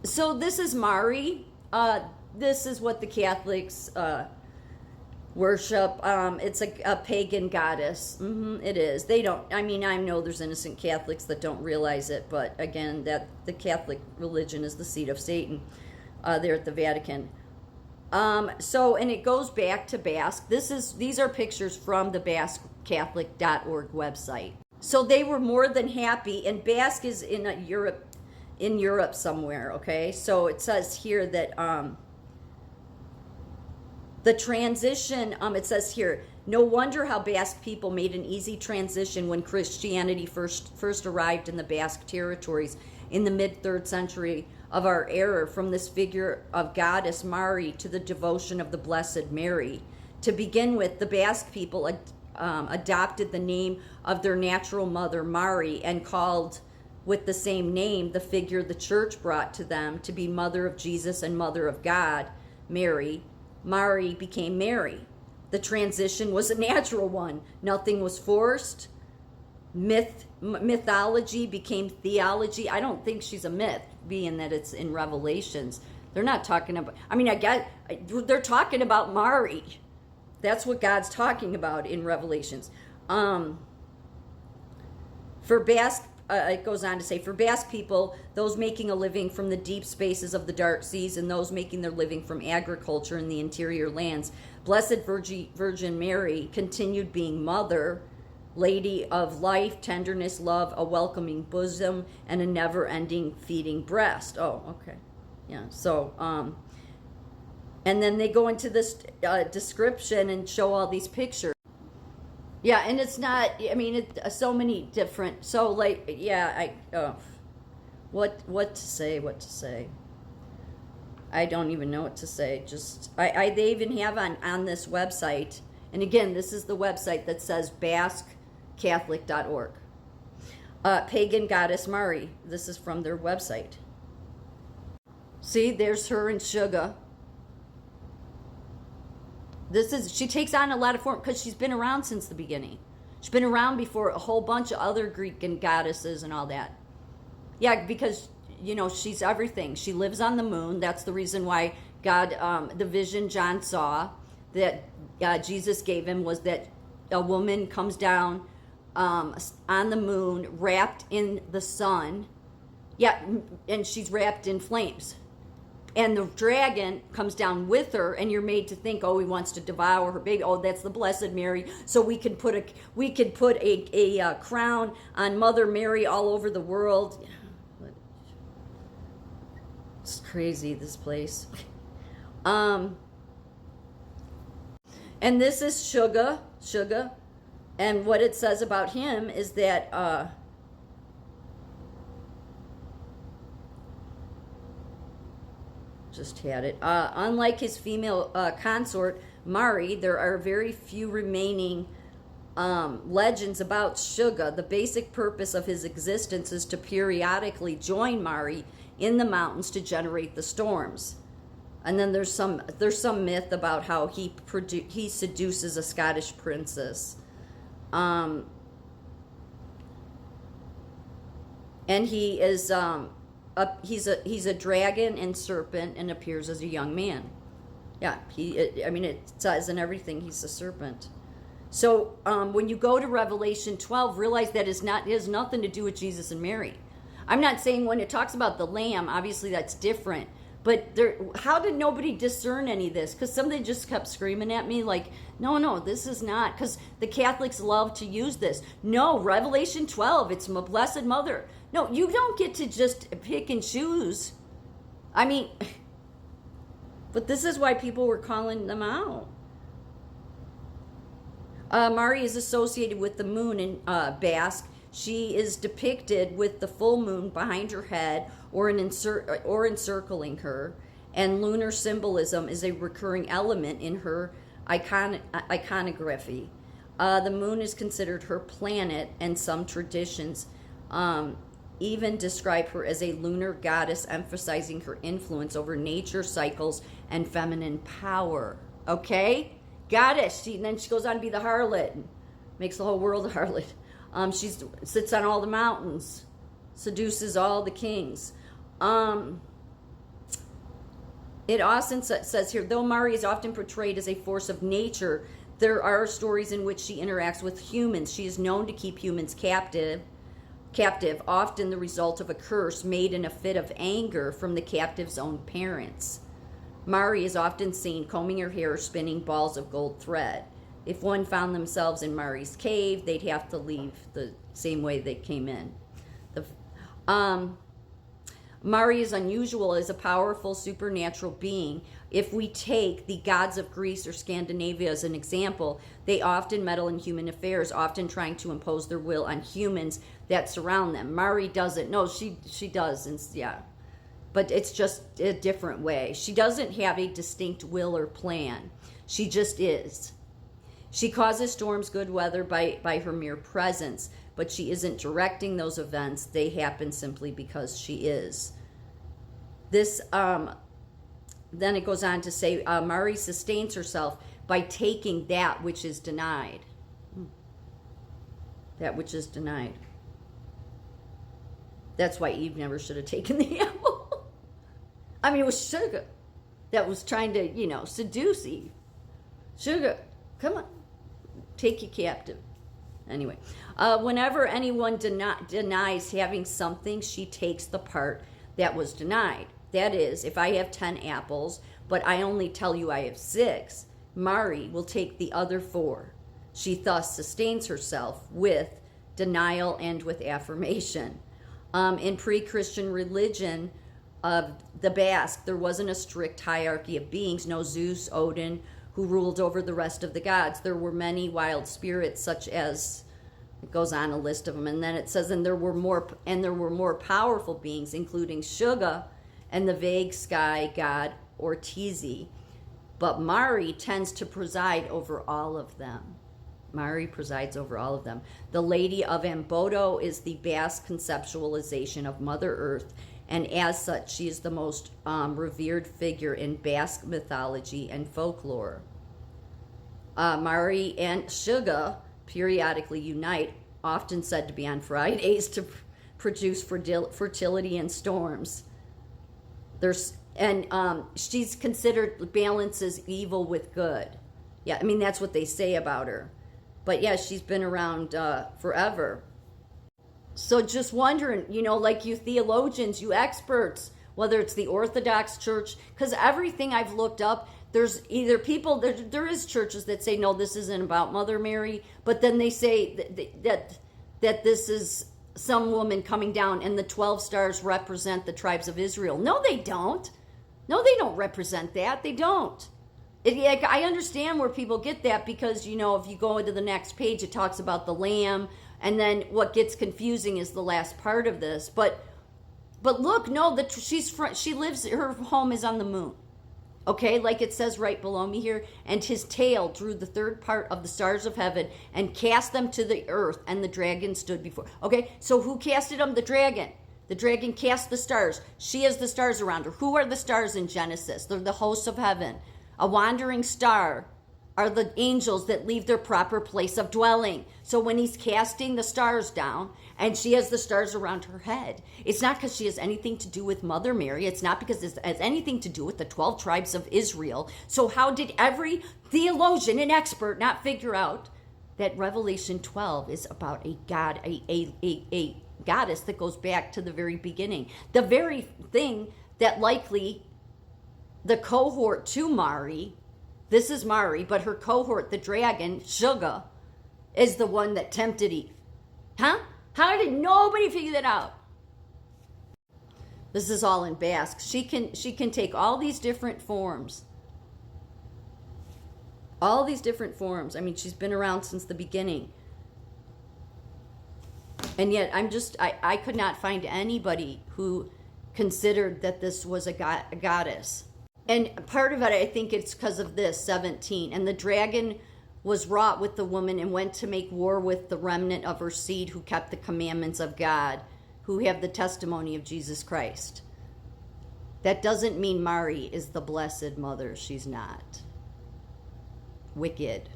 So this is Mari. This is what the Catholics worship. It's a pagan goddess. It is. They don't. I mean, I know there's innocent Catholics that don't realize it, but again, that the Catholic religion is the seat of Satan. There at the Vatican. So, and it goes back to Basque. These are pictures from the BasqueCatholic.org website. So they were more than happy, and Basque is in Europe somewhere. Okay, so it says here that the transition. It says here, no wonder how Basque people made an easy transition when Christianity first arrived in the Basque territories in the mid-3rd century of our era, from this figure of goddess Mari to the devotion of the Blessed Mary. To begin with, the Basque people adopted the name of their natural mother, Mari, and called with the same name the figure the church brought to them to be Mother of Jesus and Mother of God, Mary. Mari became Mary. The transition was a natural one. Nothing was forced. Mythology became theology. I don't think she's a myth, being that it's in Revelations. They're not talking about, I mean, they're talking about Mari. That's what God's talking about in Revelations. For Basque, it goes on to say, for Basque people, those making a living from the deep spaces of the dark seas and those making their living from agriculture in the interior lands, Blessed Virgin Mary continued being mother, lady of life, tenderness, love, a welcoming bosom, and a never-ending feeding breast. Oh, okay. Yeah, so, and then they go into this description and show all these pictures. Yeah, and it's not, I mean, so many different, so like, yeah, what to say. I don't even know what to say. Just, they even have on this website, and again, this is the website that says BasqueCatholic.org. Pagan goddess Mari. This is from their website. See, there's her and Sugaar. She takes on a lot of form because she's been around since the beginning. She's been around before a whole bunch of other Greek and goddesses and all that. Yeah, because, you know, she's everything. She lives on the moon. That's the reason why God, the vision John saw that Jesus gave him was that a woman comes down on the moon wrapped in the sun. Yeah, and she's wrapped in flames. And the dragon comes down with her, and you're made to think, oh, he wants to devour her baby. Oh, that's the Blessed Mary. So we could put a crown on Mother Mary all over the world. It's crazy, this place. And this is Sugaar, and what it says about him is that just had it. Unlike his female consort, Mari, there are very few remaining legends about Sugaar. The basic purpose of his existence is to periodically join Mari in the mountains to generate the storms. And then there's some myth about how he seduces a Scottish princess. And he is he's a dragon and serpent and appears as a young man. Yeah, it says in everything he's a serpent. So when you go to Revelation 12, realize that it has nothing to do with Jesus and Mary. I'm not saying when it talks about the lamb, obviously that's different. But how did nobody discern any of this? Because somebody just kept screaming at me like, no, this is not. Because the Catholics love to use this. No, Revelation 12, it's my Blessed Mother. No, you don't get to just pick and choose. I mean, but this is why people were calling them out. Mari is associated with the moon in Basque. She is depicted with the full moon behind her head or encircling her, and lunar symbolism is a recurring element in her iconography. The moon is considered her planet, and some traditions even describe her as a lunar goddess, emphasizing her influence over nature cycles and feminine power. Okay? Goddess. Then she goes on to be the harlot, and makes the whole world a harlot. She sits on all the mountains, seduces all the kings. It often says here, though Mari is often portrayed as a force of nature, there are stories in which she interacts with humans. She is known to keep humans captive, often the result of a curse made in a fit of anger from the captive's own parents. Mari is often seen combing her hair or spinning balls of gold thread. If one found themselves in Mari's cave, they'd have to leave the same way they came in. Mari is unusual as a powerful supernatural being. If we take the gods of Greece or Scandinavia as an example, they often meddle in human affairs, often trying to impose their will on humans that surround them. Mari doesn't. No, she does, and yeah. But it's just a different way. She doesn't have a distinct will or plan. She just is. She causes storms, good weather by her mere presence, but she isn't directing those events. They happen simply because she is. This, then it goes on to say, Mari sustains herself by taking that which is denied. That which is denied. That's why Eve never should have taken the apple. I mean, it was Sugaar that was trying to, seduce Eve. Sugaar, come on, take you captive. Anyway, whenever anyone denies having something, she takes the part that was denied. That is, if I have 10 apples, but I only tell you I have 6, Mari will take the other 4. She thus sustains herself with denial and with affirmation. In pre-Christian religion of the Basque, there wasn't a strict hierarchy of beings, no Zeus, Odin, who ruled over the rest of the gods. There were many wild spirits, such as, it goes on a list of them, and then it says, and there were more powerful beings, including Sugaar and the vague sky god Ortiz. But Mari tends to preside over all of them. Mari presides over all of them. The Lady of Amboto is the Basque conceptualization of Mother Earth, and as such, she is the most revered figure in Basque mythology and folklore. Mari and Sugaar periodically unite, often said to be on Fridays, to produce fertility and storms. She's considered balances evil with good. Yeah, I mean, that's what they say about her. But yeah, she's been around forever. So just wondering, like you theologians, you experts, whether it's the Orthodox Church, because everything I've looked up, there's either people, there is churches that say, no, this isn't about Mother Mary, but then they say that this is some woman coming down and the 12 stars represent the tribes of Israel. No, they don't. No, they don't represent that. They don't. I understand where people get that because, if you go into the next page, it talks about the lamb, and then what gets confusing is the last part of this. But look, no, she lives, her home is on the moon. Okay, like it says right below me here, and his tail drew the third part of the stars of heaven and cast them to the earth, and the dragon stood before. Okay, so who casted them? The dragon. The dragon cast the stars. She has the stars around her. Who are the stars in Genesis? They're the hosts of heaven. A wandering star are the angels that leave their proper place of dwelling. So when he's casting the stars down, and she has the stars around her head, it's not because she has anything to do with Mother Mary. It's not because it has anything to do with the 12 tribes of Israel. So how did every theologian and expert not figure out that Revelation 12 is about a god, a goddess that goes back to the very beginning? The very thing that likely the cohort to Mari, this is Mari, but her cohort, the dragon, Sugaar, is the one that tempted Eve. Huh? How did nobody figure that out? This is all in Basque. She can take all these different forms. All these different forms. I mean, she's been around since the beginning. And yet, I could not find anybody who considered that this was a goddess. And part of it, I think it's because of this, 17. And the dragon was wrought with the woman and went to make war with the remnant of her seed who kept the commandments of God, who have the testimony of Jesus Christ. That doesn't mean Mari is the Blessed Mother. She's not. Wicked.